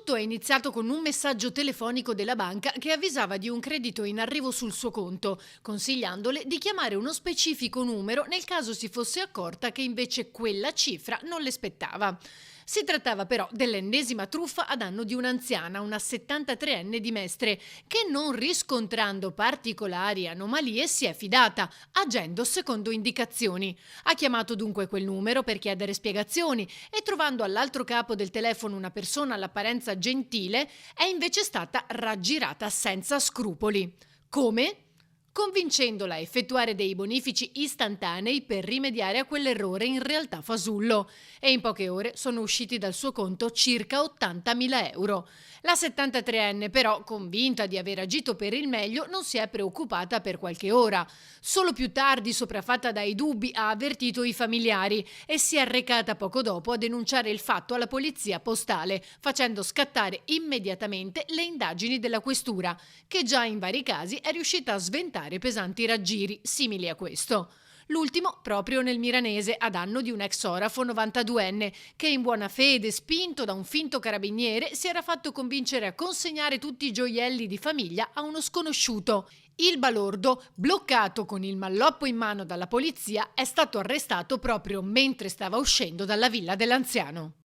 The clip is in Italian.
tutto è iniziato con un messaggio telefonico della banca che avvisava di un credito in arrivo sul suo conto, consigliandole di chiamare uno specifico numero nel caso si fosse accorta che invece quella cifra non le spettava. Si trattava però dell'ennesima truffa a danno di un'anziana, una 73enne di Mestre, che non riscontrando particolari anomalie si è fidata, agendo secondo indicazioni. Ha chiamato dunque quel numero per chiedere spiegazioni e trovando all'altro capo del telefono una persona all'apparenza gentile, è invece stata raggirata senza scrupoli. Come? Convincendola a effettuare dei bonifici istantanei per rimediare a quell'errore in realtà fasullo, e in poche ore sono usciti dal suo conto circa 80.000 euro. La 73enne però, convinta di aver agito per il meglio, non si è preoccupata per qualche ora. Solo più tardi, sopraffatta dai dubbi, ha avvertito i familiari e si è recata poco dopo a denunciare il fatto alla polizia postale, facendo scattare immediatamente le indagini della questura, che già in vari casi è riuscita a sventare pesanti raggiri simili a questo. L'ultimo proprio nel milanese a danno di un ex orafo 92enne che in buona fede, spinto da un finto carabiniere, si era fatto convincere a consegnare tutti i gioielli di famiglia a uno sconosciuto. Il balordo, bloccato con il malloppo in mano dalla polizia, è stato arrestato proprio mentre stava uscendo dalla villa dell'anziano.